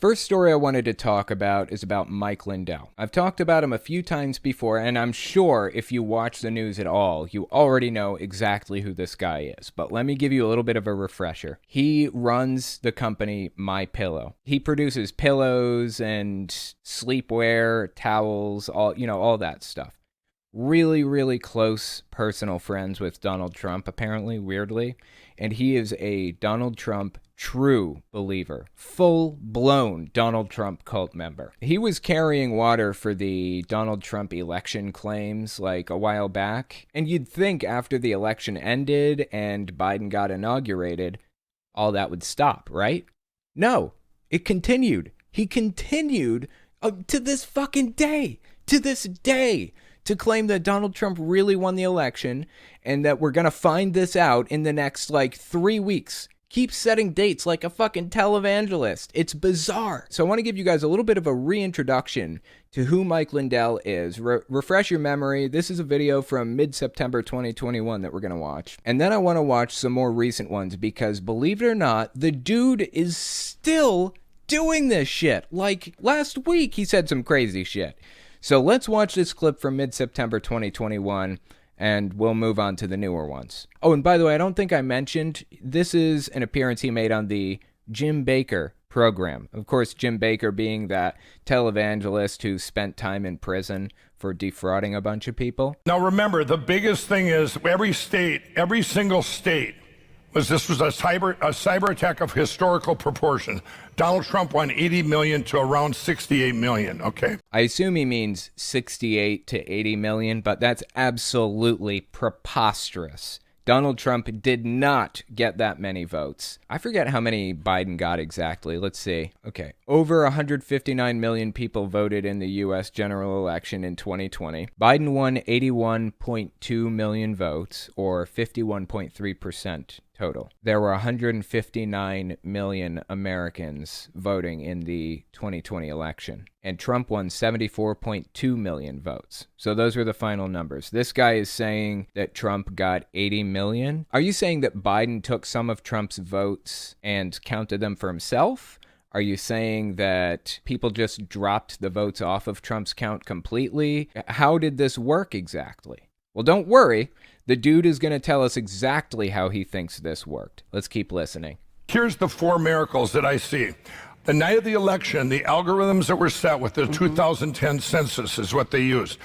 First story I wanted to talk about is about Mike Lindell. I've talked about him a few times before, and I'm sure if you watch the news at all, you already know exactly who this guy is. But let me give you a little bit of a refresher. He runs the company My Pillow. He produces pillows and sleepwear, towels, all that stuff. Really, really close personal friends with Donald Trump, apparently, weirdly. And he is a Donald Trump true believer, full-blown Donald Trump cult member. He was carrying water for the Donald Trump election claims like a while back, and you'd think after the election ended and Biden got inaugurated, all that would stop, right? No, it continued. He continued to this fucking day, to claim that Donald Trump really won the election and that we're going to find this out in the next, 3 weeks. Keep setting dates like a fucking televangelist. It's bizarre. So I want to give you guys a little bit of a reintroduction to who Mike Lindell is. Refresh your memory. This is a video from mid-September 2021 that we're going to watch. And then I want to watch some more recent ones because, believe it or not, the dude is still doing this shit. Like last week, he said some crazy shit. So let's watch this clip from mid-September 2021. And we'll move on to the newer ones. Oh, and by the way, I don't think I mentioned, this is an appearance he made on the Jim Bakker program. Of course, Jim Bakker being that televangelist who spent time in prison for defrauding a bunch of people. Now remember, the biggest thing is every single state, was a cyber attack of historical proportion. Donald Trump won 80 million to around 68 million, okay? I assume he means 68 to 80 million, but that's absolutely preposterous. Donald Trump did not get that many votes. I forget how many Biden got exactly. Let's see. Okay. Over 159 million people voted in the U.S. general election in 2020. Biden won 81.2 million votes, or 51.3% total. There were 159 million Americans voting in the 2020 election, and Trump won 74.2 million votes. So those were the final numbers. This guy is saying that Trump got 80 million. Are you saying that Biden took some of Trump's votes and counted them for himself? Are you saying that people just dropped the votes off of Trump's count completely? How did this work exactly? Well, don't worry. The dude is going to tell us exactly how he thinks this worked. Let's keep listening. Here's the four miracles that I see. The night of the election, the algorithms that were set with the 2010 census is what they used.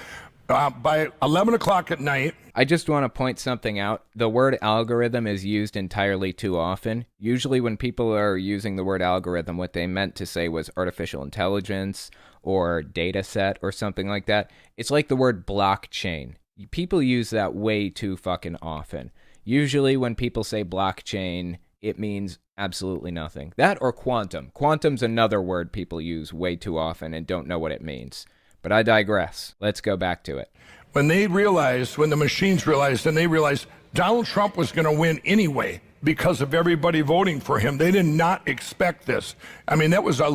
By 11 o'clock at night. I just want to point something out. The word algorithm is used entirely too often. Usually when people are using the word algorithm, what they meant to say was artificial intelligence or data set or something like that. It's like the word blockchain. People use that way too fucking often. Usually when people say blockchain, it means absolutely nothing. That or quantum. Quantum's another word people use way too often and don't know what it means. But I digress. Let's go back to it. When the machines realized, and they realized Donald Trump was going to win anyway because of everybody voting for him. They did not expect this. I mean, that was the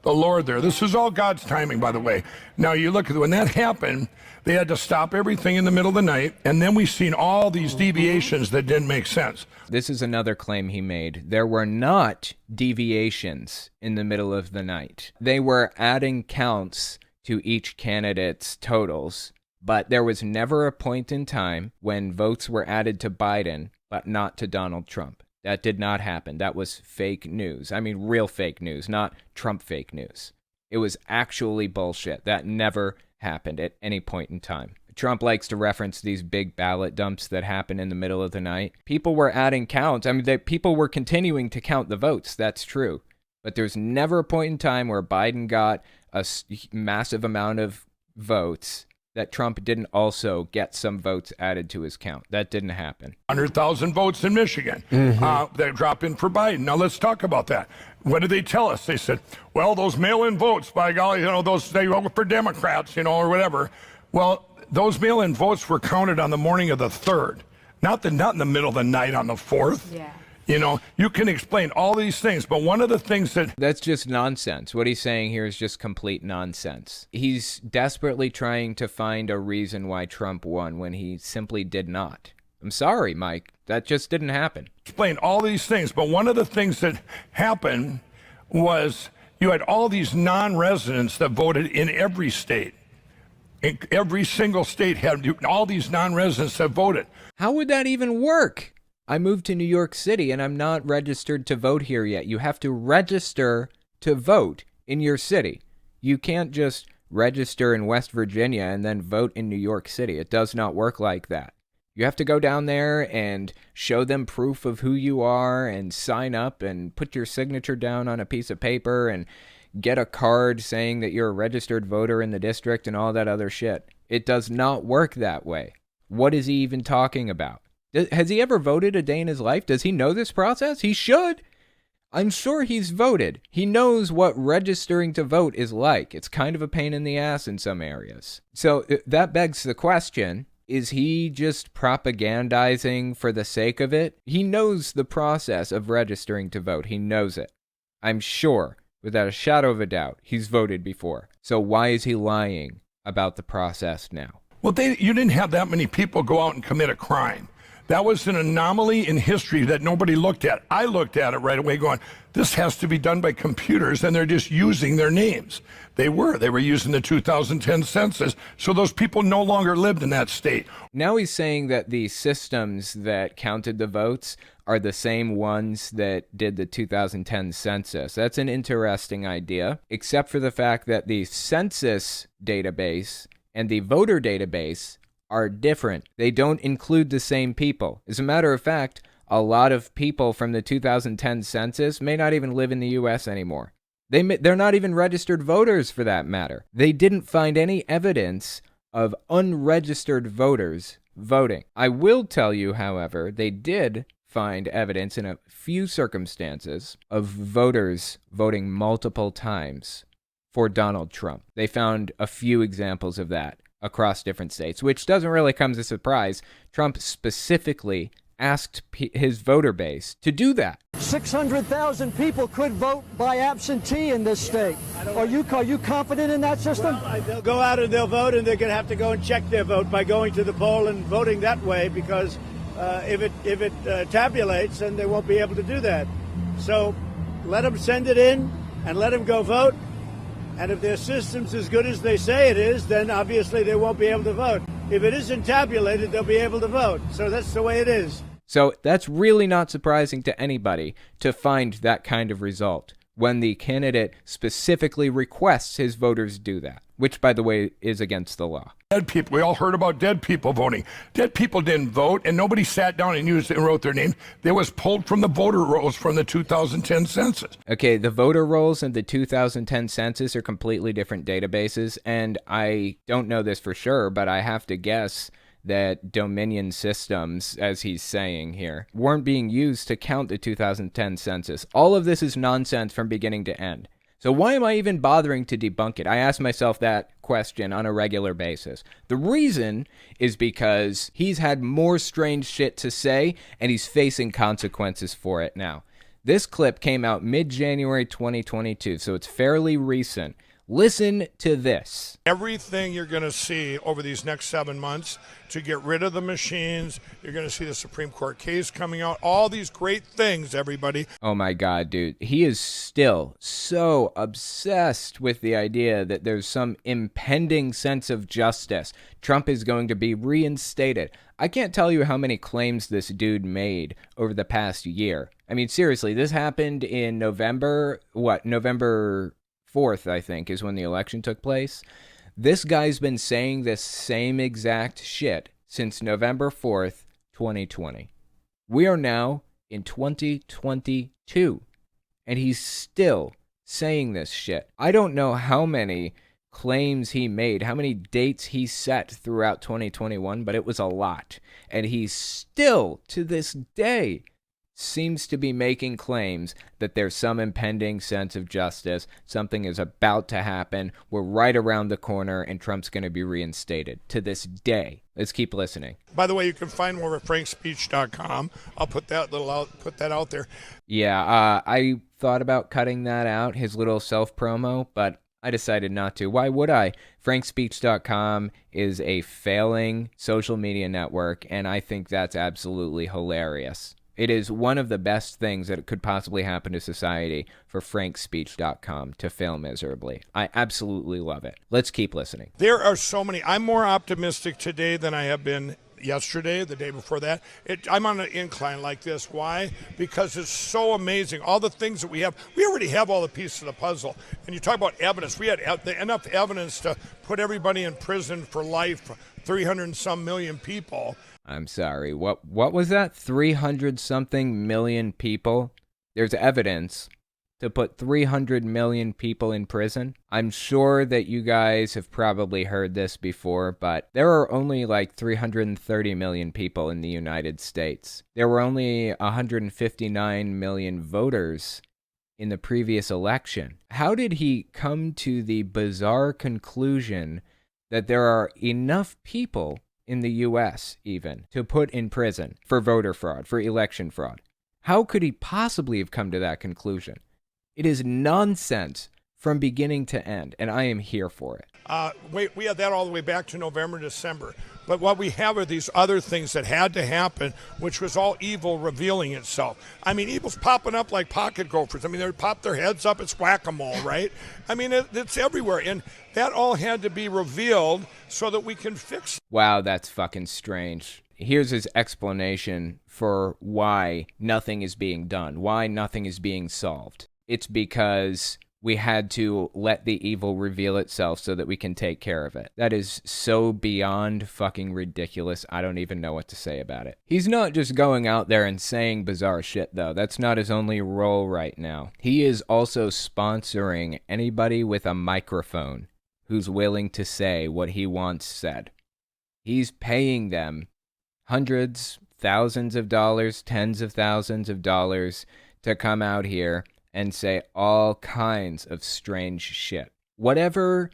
Lord there. This is all God's timing, by the way. Now you look at when that happened, they had to stop everything in the middle of the night, and then we've seen all these deviations that didn't make sense. This is another claim he made. There were not deviations in the middle of the night. They were adding counts to each candidate's totals, but there was never a point in time when votes were added to Biden, but not to Donald Trump. That did not happen. That was fake news. I mean, real fake news, not Trump fake news. It was actually bullshit. That never happened at any point in time. Trump likes to reference these big ballot dumps that happen in the middle of the night. People were adding counts. I mean, people were continuing to count the votes. That's true. But there's never a point in time where Biden got a massive amount of votes that Trump didn't also get some votes added to his count. That didn't happen. 100,000 votes in Michigan. They drop in for Biden. Now let's talk about that. What did they tell us? They said, well, those mail-in votes, by golly, they vote for Democrats, or whatever. Well, those mail-in votes were counted on the morning of the 3rd, not in the middle of the night on the 4th. Yeah. You can explain all these things, but one of the things that's just nonsense. What he's saying here is just complete nonsense. He's desperately trying to find a reason why Trump won when he simply did not. I'm sorry, Mike. That just didn't happen. Explain all these things, but one of the things that happened was you had all these non-residents that voted in every state. Every single state had all these non-residents that voted. How would that even work? I moved to New York City and I'm not registered to vote here yet. You have to register to vote in your city. You can't just register in West Virginia and then vote in New York City. It does not work like that. You have to go down there and show them proof of who you are and sign up and put your signature down on a piece of paper and get a card saying that you're a registered voter in the district and all that other shit. It does not work that way. What is he even talking about? Has he ever voted a day in his life? Does he know this process? He should. I'm sure he's voted. He knows what registering to vote is like. It's kind of a pain in the ass in some areas. So that begs the question, is he just propagandizing for the sake of it? He knows the process of registering to vote. He knows it. I'm sure, without a shadow of a doubt, he's voted before. So why is he lying about the process now? Well, you didn't have that many people go out and commit a crime. That was an anomaly in history that nobody looked at. I looked at it right away going, this has to be done by computers, and they're just using their names. They were using the 2010 census, so those people no longer lived in that state. Now he's saying that the systems that counted the votes are the same ones that did the 2010 census. That's an interesting idea, except for the fact that the census database and the voter database are different. They don't include the same people. As a matter of fact, a lot of people from the 2010 census may not even live in the U.S. anymore. They're not even registered voters for that matter. They didn't find any evidence of unregistered voters voting. I will tell you, however, they did find evidence in a few circumstances of voters voting multiple times for Donald Trump. They found a few examples of that across different states, which doesn't really come as a surprise. Trump specifically asked his voter base to do that. 600,000 people could vote by absentee in this state. Are you confident in that system? Well, they'll go out and they'll vote, and they're going to have to go and check their vote by going to the poll and voting that way, because if it tabulates, then they won't be able to do that. So let them send it in and let them go vote. And if their system's as good as they say it is, then obviously they won't be able to vote. If it isn't tabulated, they'll be able to vote. So that's the way it is. So that's really not surprising to anybody to find that kind of result when the candidate specifically requests his voters do that, which, by the way, is against the law. Dead people. We all heard about dead people voting. Dead people didn't vote, and nobody sat down and used it and wrote their name. They was pulled from the voter rolls from the 2010 census. Okay, the voter rolls and the 2010 census are completely different databases, and I don't know this for sure, but I have to guess that Dominion systems, as he's saying here, weren't being used to count the 2010 census. All of this is nonsense from beginning to end. So why am I even bothering to debunk it? I ask myself that question on a regular basis. The reason is because he's had more strange shit to say, and he's facing consequences for it now. This clip came out mid-January 2022, so it's fairly recent. Listen to this. Everything you're going to see over these next 7 months to get rid of the machines, you're going to see the Supreme Court case coming out, all these great things, everybody. Oh my God, dude. He is still so obsessed with the idea that there's some impending sense of justice. Trump is going to be reinstated. I can't tell you how many claims this dude made over the past year. I mean, seriously, this happened in November 4th, I think, is when the election took place. This guy's been saying this same exact shit since November 4th, 2020. We are now in 2022, and he's still saying this shit. I don't know how many claims he made, how many dates he set throughout 2021, but it was a lot. And he still, to this day, seems to be making claims that there's some impending sense of justice. Something is about to happen. We're right around the corner, and Trump's going to be reinstated. To this day. Let's keep listening. By the way, you can find more at frankspeech.com. I'll put that out there. Yeah, I thought about cutting that out, his little self-promo, but I decided not to. Why would I? frankspeech.com is a failing social media network, and I think that's absolutely hilarious. It is one of the best things that could possibly happen to society for frankspeech.com to fail miserably. I absolutely love it. Let's keep listening. There are so many. I'm more optimistic today than I have been yesterday, the day before that. I'm on an incline like this. Why? Because it's so amazing. All the things that we have, we already have all the pieces of the puzzle. And you talk about evidence. We had enough evidence to put everybody in prison for life, 300 and some million people. I'm sorry, what was that? 300-something million people? There's evidence to put 300 million people in prison? I'm sure that you guys have probably heard this before, but there are only like 330 million people in the United States. There were only 159 million voters in the previous election. How did he come to the bizarre conclusion that there are enough people in the U.S. even to put in prison for voter fraud, for election fraud? How could he possibly have come to that conclusion? It is nonsense from beginning to end, and I am here for it. We had that all the way back to November, December. But what we have are these other things that had to happen, which was all evil revealing itself. I mean, evil's popping up like pocket gophers. I mean, they pop their heads up, it's whack-a-mole, right? I mean, it's everywhere. And that all had to be revealed so that we can fix it. Wow, that's fucking strange. Here's his explanation for why nothing is being done, why nothing is being solved. It's because we had to let the evil reveal itself so that we can take care of it. That is so beyond fucking ridiculous. I don't even know what to say about it. He's not just going out there and saying bizarre shit, though. That's not his only role right now. He is also sponsoring anybody with a microphone who's willing to say what he wants said. He's paying them hundreds, thousands of dollars, tens of thousands of dollars to come out here and say all kinds of strange shit. Whatever,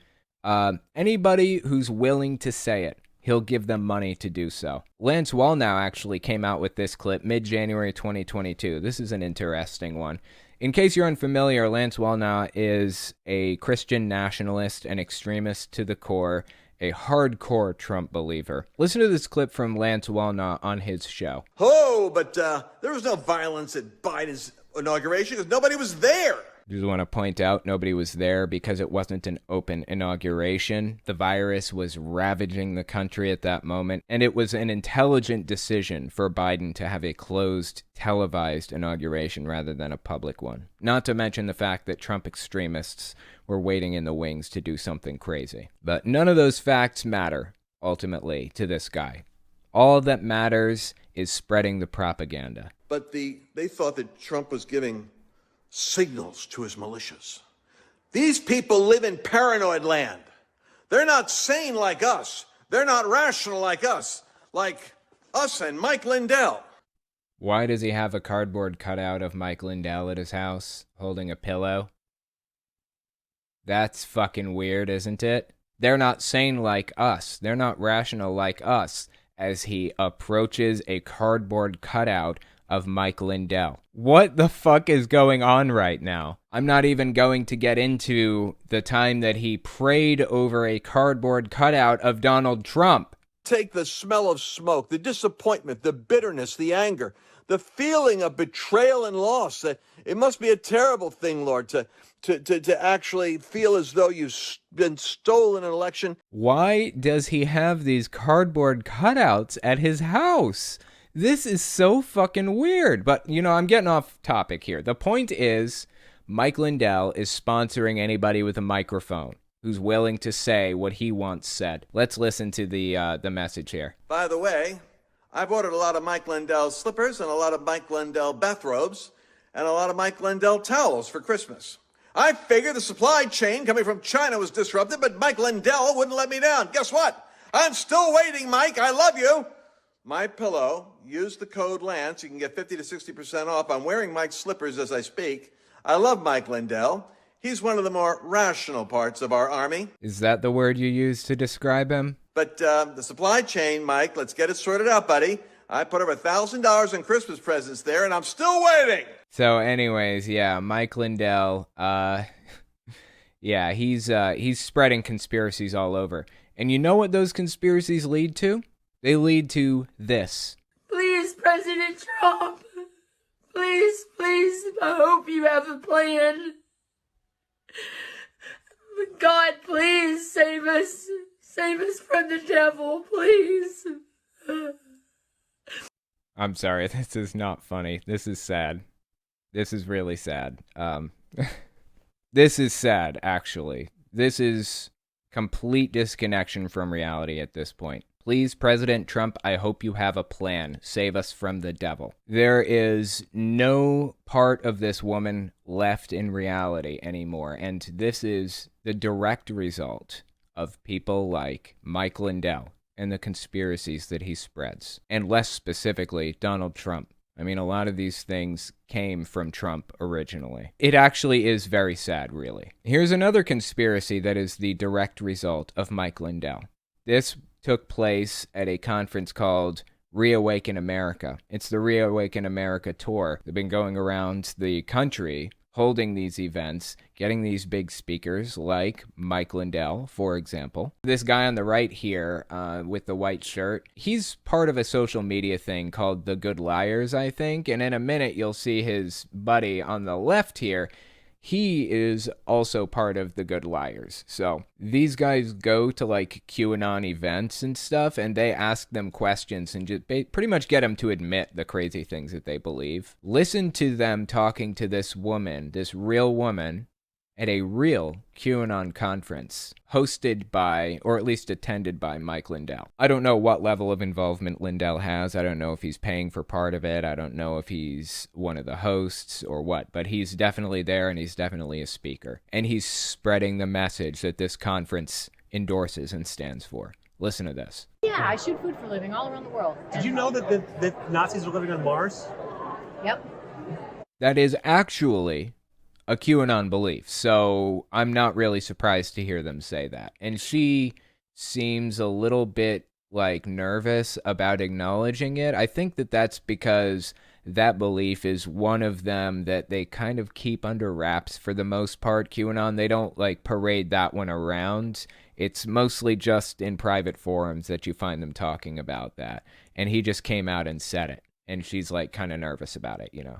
anybody who's willing to say it, he'll give them money to do so. Lance Wallnau actually came out with this clip mid-January 2022. This is an interesting one. In case you're unfamiliar, Lance Wallnau is a Christian nationalist and extremist to the core, a hardcore Trump believer. Listen to this clip from Lance Wallnau on his show. Oh, but there was no violence at Biden's inauguration because nobody was there. Just want to point out nobody was there because it wasn't an open inauguration. The virus was ravaging the country at that moment, and it was an intelligent decision for Biden to have a closed, televised inauguration rather than a public one. Not to mention the fact that Trump extremists were waiting in the wings to do something crazy. But none of those facts matter, ultimately, to this guy. All that matters is spreading the propaganda. But they thought that Trump was giving signals to his militias. These people live in paranoid land. They're not sane like us. They're not rational like us and Mike Lindell. Why does he have a cardboard cutout of Mike Lindell at his house, holding a pillow? That's fucking weird, isn't it? They're not sane like us. They're not rational like us, as he approaches a cardboard cutout of Mike Lindell. What the fuck is going on right now? I'm not even going to get into the time that he prayed over a cardboard cutout of Donald Trump. Take the smell of smoke, the disappointment, the bitterness, the anger, the feeling of betrayal and loss. That it must be a terrible thing, Lord, to actually feel as though you've been stolen an election. Why does he have these cardboard cutouts at his house? This is so fucking weird. But, I'm getting off topic here. The point is, Mike Lindell is sponsoring anybody with a microphone who's willing to say what he wants said. Let's listen to the message here. By the way, I've ordered a lot of Mike Lindell slippers and a lot of Mike Lindell bathrobes and a lot of Mike Lindell towels for Christmas. I figured the supply chain coming from China was disrupted, but Mike Lindell wouldn't let me down. Guess what? I'm still waiting, Mike. I love you. My Pillow, use the code Lance. You can get 50 to 60% off. I'm wearing Mike's slippers as I speak. I love Mike Lindell. He's one of the more rational parts of our army. Is that the word you use to describe him? But the supply chain, Mike, let's get it sorted out, buddy. I put over $1,000 in Christmas presents there, and I'm still waiting. So anyways, yeah, Mike Lindell, yeah, he's spreading conspiracies all over. And you know what those conspiracies lead to? They lead to this. Please, President Trump, Please, please, I hope you have a plan. God, please save us. Save us from the devil, please. I'm sorry, this is not funny. This is sad. This is really sad. This is sad, actually. This is complete disconnection from reality at this point. Please, President Trump, I hope you have a plan. Save us from the devil. There is no part of this woman left in reality anymore, and this is the direct result of people like Mike Lindell and the conspiracies that he spreads, and less specifically, Donald Trump. I mean, a lot of these things came from Trump originally. It actually is very sad, really. Here's another conspiracy that is the direct result of Mike Lindell. This took place at a conference called Reawaken America. It's the Reawaken America tour. They've been going around the country holding these events, getting these big speakers like Mike Lindell, for example. This guy on the right here with the white shirt, he's part of a social media thing called The Good Liars, I think. And in a minute, you'll see his buddy on the left here. He is also part of the Good Liars. So these guys go to like QAnon events and stuff, and they ask them questions and just pretty much get them to admit the crazy things that they believe. Listen to them talking to this woman, this real woman, at a real QAnon conference hosted by, or at least attended by, Mike Lindell. I don't know what level of involvement Lindell has. I don't know if he's paying for part of it. I don't know if he's one of the hosts or what, but he's definitely there and he's definitely a speaker. And he's spreading the message that this conference endorses and stands for. Listen to this. Yeah, I shoot food for a living all around the world. Did you know that Nazis were living on Mars? Yep. That is actually a QAnon belief, so I'm not really surprised to hear them say that. And she seems a little bit like nervous about acknowledging it. I think that that's because that belief is one of them that they kind of keep under wraps for the most part. QAnon, they don't like parade that one around. It's mostly just in private forums that you find them talking about that. And he just came out and said it. And she's like kind of nervous about it, you know.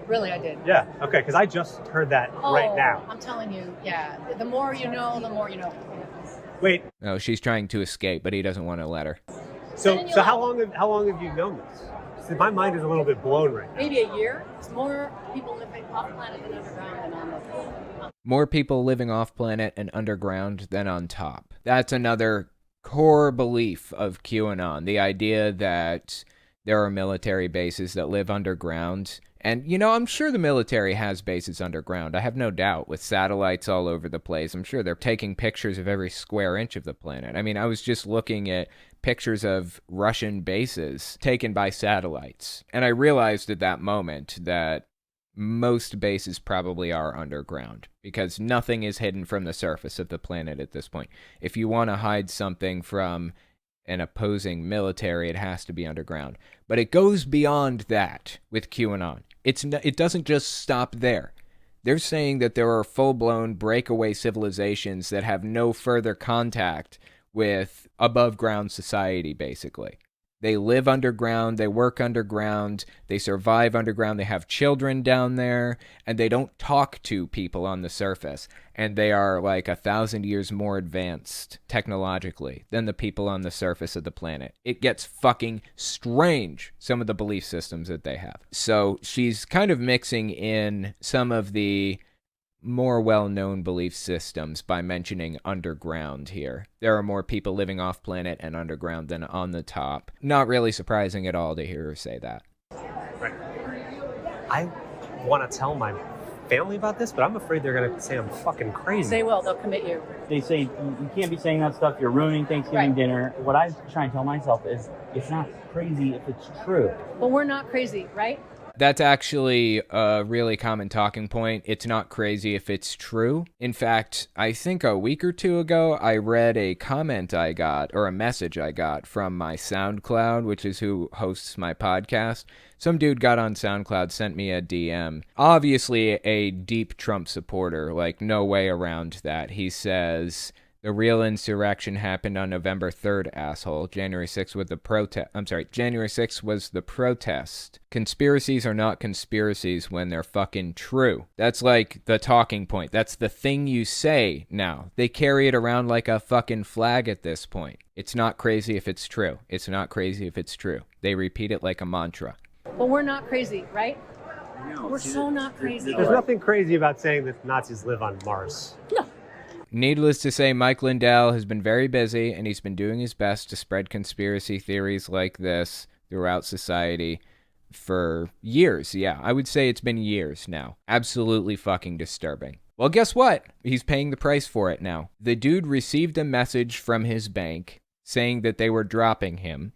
Really, I did. Yeah, okay, because I just heard that right now. I'm telling you, yeah. The more you know, the more you know. Wait. No, she's trying to escape, but he doesn't want to let her. So how long have you known this? See, my mind is a little bit blown right now. Maybe a year. It's more people living off planet than underground and on the More people living off planet and underground than on top. That's another core belief of QAnon. The idea that there are military bases that live underground. And, you know, I'm sure the military has bases underground. I have no doubt, with satellites all over the place. I'm sure they're taking pictures of every square inch of the planet. I mean, I was just looking at pictures of Russian bases taken by satellites. And I realized at that moment that most bases probably are underground, because nothing is hidden from the surface of the planet at this point. If you want to hide something from an opposing military, it has to be underground. But it goes beyond that with QAnon. It doesn't just stop there. They're saying that there are full-blown breakaway civilizations that have no further contact with above-ground society, basically. They live underground, they work underground, they survive underground, they have children down there, and they don't talk to people on the surface. And they are like 1,000 years more advanced technologically than the people on the surface of the planet. It gets fucking strange, some of the belief systems that they have. So she's kind of mixing in some of the more well-known belief systems by mentioning underground here. There are more people living off-planet and underground than on the top. Not really surprising at all to hear her say that. Right. I want to tell my family about this, but I'm afraid they're going to say I'm fucking crazy. They will. They'll commit you. They say you can't be saying that stuff. You're ruining Thanksgiving dinner. What I try and tell myself is it's not crazy if it's true. Well, we're not crazy, right? That's actually a really common talking point. It's not crazy if it's true. In fact, I think a week or two ago, I read a comment I got, or a message I got from my SoundCloud, which is who hosts my podcast. Some dude got on SoundCloud, sent me a DM. Obviously a deep Trump supporter, like no way around that. He says The real insurrection happened on November 3rd, asshole. January 6th was the protest. Conspiracies are not conspiracies when they're fucking true. That's like the talking point. That's the thing you say now. They carry it around like a fucking flag at this point. It's not crazy if it's true. It's not crazy if it's true. They repeat it like a mantra. But we're not crazy, right? We're so not crazy. There's nothing crazy about saying that Nazis live on Mars. No. Needless to say, Mike Lindell has been very busy, and he's been doing his best to spread conspiracy theories like this throughout society for years. Yeah, I would say it's been years now. Absolutely fucking disturbing. Well, guess what? He's paying the price for it now. The dude received a message from his bank saying that they were dropping him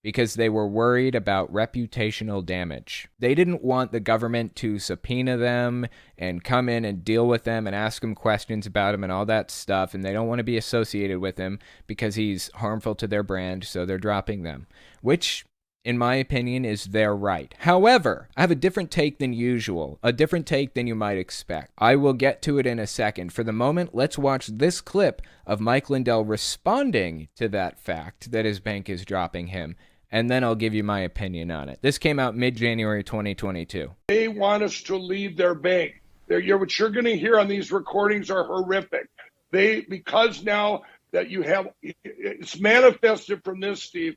because they were worried about reputational damage. They didn't want the government to subpoena them and come in and deal with them and ask them questions about him and all that stuff, and they don't want to be associated with him because he's harmful to their brand, so they're dropping them, which, in my opinion, is their right. However, I have a different take than usual, a different take than you might expect. I will get to it in a second. For the moment, let's watch this clip of Mike Lindell responding to that fact that his bank is dropping him, and then I'll give you my opinion on it. This came out mid-January 2022. They want us to leave their bank. What you're going to hear on these recordings are horrific. Because now that you have, it's manifested from this, Steve,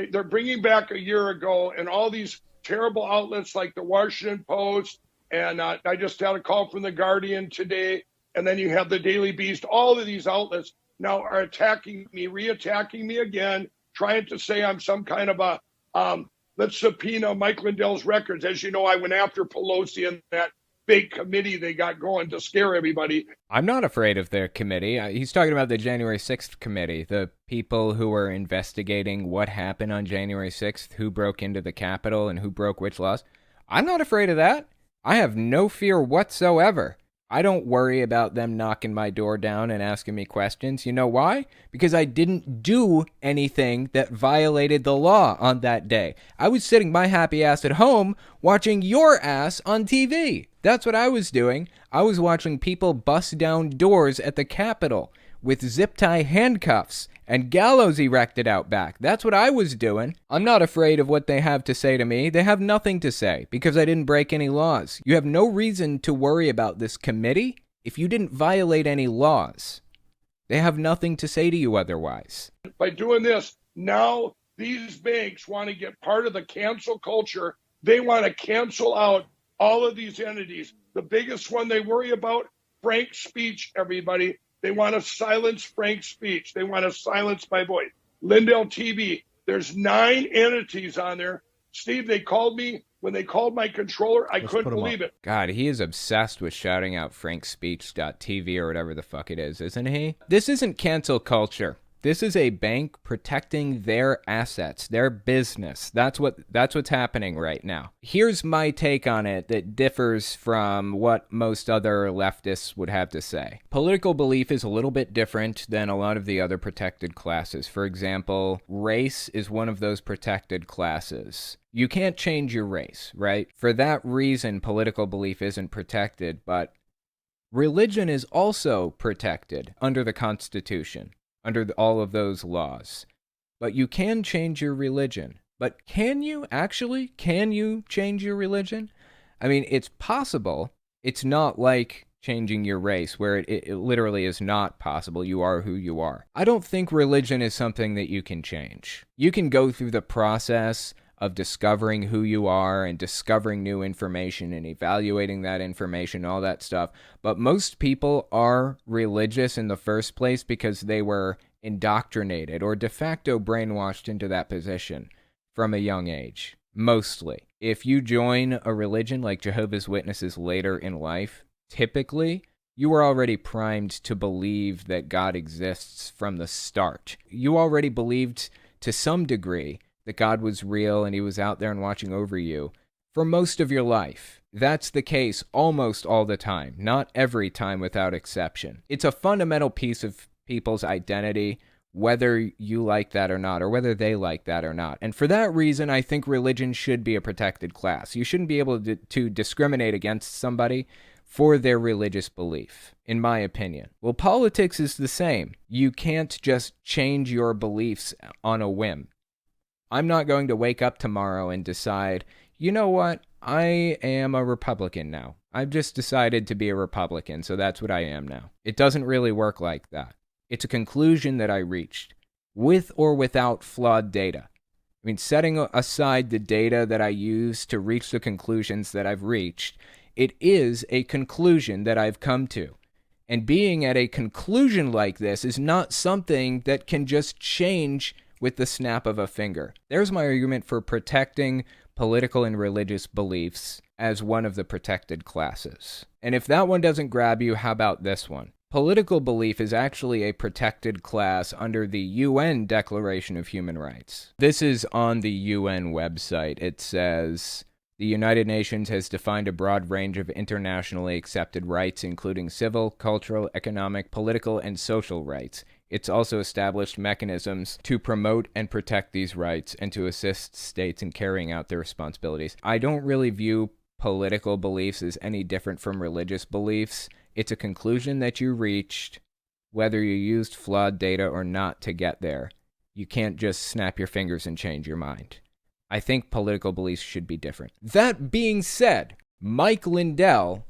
they're bringing back a year ago, and all these terrible outlets like the Washington Post, and I just had a call from the Guardian today, and then you have the Daily Beast. All of these outlets now are attacking me, re-attacking me again, trying to say I'm some kind of a, let's subpoena Mike Lindell's records. As you know, I went after Pelosi and that big committee they got going to scare everybody. I'm not afraid of their committee. He's talking about the January 6th committee, the people who were investigating what happened on January 6th, who broke into the Capitol and who broke which laws. I'm not afraid of that. I have no fear whatsoever. I don't worry about them knocking my door down and asking me questions. You know why? Because I didn't do anything that violated the law on that day. I was sitting my happy ass at home watching your ass on TV. That's what I was doing. I was watching people bust down doors at the Capitol with zip tie handcuffs and gallows erected out back. That's what I was doing. I'm not afraid of what they have to say to me. They have nothing to say because I didn't break any laws. You have no reason to worry about this committee if you didn't violate any laws. They have nothing to say to you otherwise. By doing this, now these banks want to get part of the cancel culture. They want to cancel out all of these entities. The biggest one they worry about, frank speech, everybody. They want to silence frank speech. They want to silence my voice. Lindell TV, there's 9 entities on there. Steve, they called me. When they called my controller, I couldn't believe it. God, he is obsessed with shouting out frankspeech.tv or whatever the fuck it is, isn't he? This isn't cancel culture. This is a bank protecting their assets, their business. That's what's happening right now. Here's my take on it that differs from what most other leftists would have to say. Political belief is a little bit different than a lot of the other protected classes. For example, race is one of those protected classes. You can't change your race, right? For that reason, political belief isn't protected, but religion is also protected under the Constitution. Under all of those laws. But you can change your religion. But can you actually? Can you change your religion? I mean, it's possible. It's not like changing your race, where it literally is not possible. You are who you are. I don't think religion is something that you can change. You can go through the process of discovering who you are and discovering new information and evaluating that information, all that stuff. But most people are religious in the first place because they were indoctrinated or de facto brainwashed into that position from a young age, mostly. If you join a religion like Jehovah's Witnesses later in life, typically you were already primed to believe that God exists from the start. You already believed to some degree that God was real and he was out there and watching over you for most of your life. That's the case almost all the time, not every time without exception. It's a fundamental piece of people's identity, whether you like that or not, or whether they like that or not. And for that reason, I think religion should be a protected class. You shouldn't be able to discriminate against somebody for their religious belief, in my opinion. Well, politics is the same. You can't just change your beliefs on a whim. I'm not going to wake up tomorrow and decide, you know what, I am a Republican now. I've just decided to be a Republican, so that's what I am now. It doesn't really work like that. It's a conclusion that I reached, with or without flawed data. I mean, setting aside the data that I use to reach the conclusions that I've reached, it is a conclusion that I've come to. And being at a conclusion like this is not something that can just change with the snap of a finger. There's my argument for protecting political and religious beliefs as one of the protected classes. And if that one doesn't grab you, how about this one? Political belief is actually a protected class under the UN Declaration of Human Rights. This is on the UN website. It says, the United Nations has defined a broad range of internationally accepted rights, including civil, cultural, economic, political, and social rights. It's also established mechanisms to promote and protect these rights and to assist states in carrying out their responsibilities. I don't really view political beliefs as any different from religious beliefs. It's a conclusion that you reached, whether you used flawed data or not to get there. You can't just snap your fingers and change your mind. I think political beliefs should be different. That being said, Mike Lindell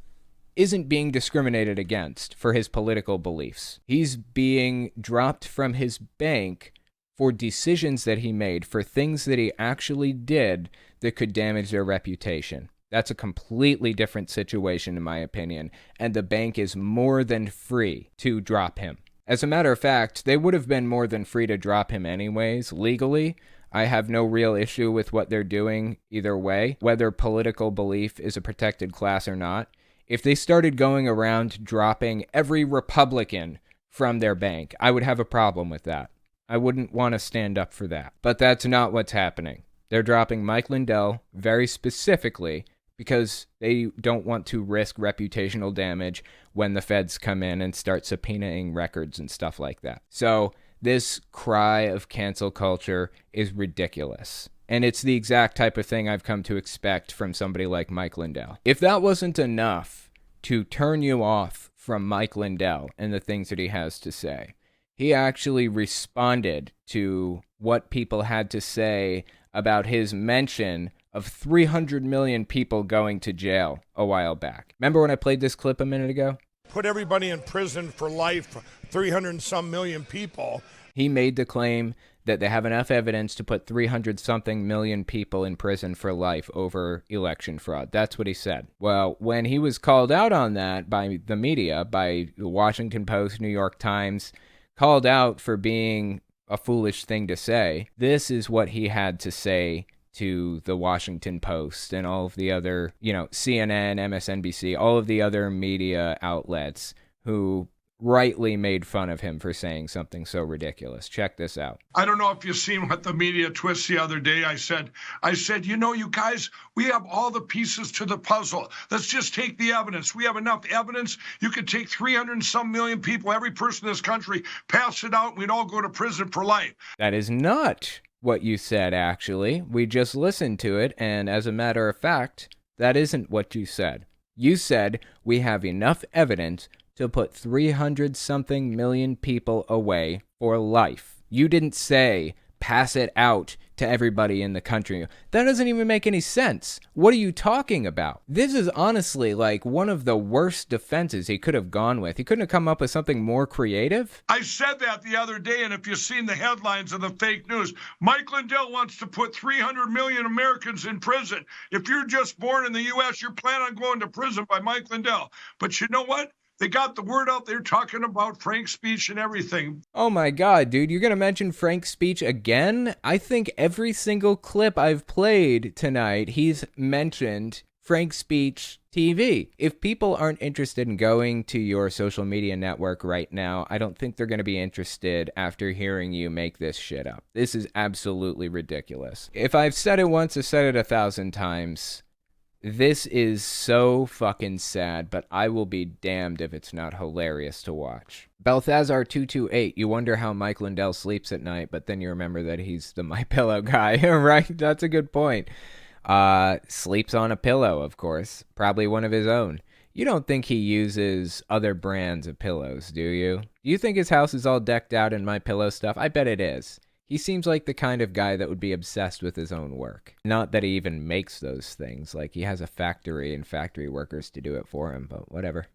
isn't being discriminated against for his political beliefs. He's being dropped from his bank for decisions that he made, for things that he actually did that could damage their reputation. That's a completely different situation, in my opinion, and the bank is more than free to drop him. As a matter of fact, they would have been more than free to drop him anyways, legally. I have no real issue with what they're doing either way, whether political belief is a protected class or not. If they started going around dropping every Republican from their bank, I would have a problem with that. I wouldn't want to stand up for that. But that's not what's happening. They're dropping Mike Lindell very specifically because they don't want to risk reputational damage when the feds come in and start subpoenaing records and stuff like that. So this cry of cancel culture is ridiculous. And it's the exact type of thing I've come to expect from somebody like Mike Lindell. If that wasn't enough to turn you off from Mike Lindell and the things that he has to say, he actually responded to what people had to say about his mention of 300 million people going to jail a while back. Remember when I played this clip a minute ago? Put everybody in prison for life, 300 and some million people. He made the claim that they have enough evidence to put 300-something million people in prison for life over election fraud. That's what he said. Well, when he was called out on that by the media, by the Washington Post, New York Times, called out for being a foolish thing to say, this is what he had to say to the Washington Post and all of the other, CNN, MSNBC, all of the other media outlets who rightly made fun of him for saying something so ridiculous. Check this out. I don't know if you've seen what the media twists the other day. I said, you guys, we have all the pieces to the puzzle. Let's just take the evidence. We have enough evidence. You could take 300 and some million people, every person in this country, pass it out, and we'd all go to prison for life. That is not what you said, actually. We just listened to it, and as a matter of fact, that isn't what you said. You said we have enough evidence to put 300-something million people away for life. You didn't say pass it out to everybody in the country. That doesn't even make any sense. What are you talking about? This is honestly like one of the worst defenses he could have gone with. He couldn't have come up with something more creative. I said that the other day, and if you've seen the headlines of the fake news, Mike Lindell wants to put 300 million Americans in prison. If you're just born in the U.S., you're planning on going to prison by Mike Lindell. But you know what? They got the word out there talking about Frank's speech and everything. Oh my God, dude, you're going to mention Frank's speech again? I think every single clip I've played tonight, he's mentioned Frank's speech TV. If people aren't interested in going to your social media network right now, I don't think they're going to be interested after hearing you make this shit up. This is absolutely ridiculous. If I've said it once, I've said it 1,000 times. This is so fucking sad, but I will be damned if it's not hilarious to watch. Balthazar228, you wonder how Mike Lindell sleeps at night, but then you remember that he's the MyPillow guy, right? That's a good point. Sleeps on a pillow, of course. Probably one of his own. You don't think he uses other brands of pillows, do you? Do you think his house is all decked out in My Pillow stuff? I bet it is. He seems like the kind of guy that would be obsessed with his own work. Not that he even makes those things. Like, he has a factory and factory workers to do it for him, but whatever.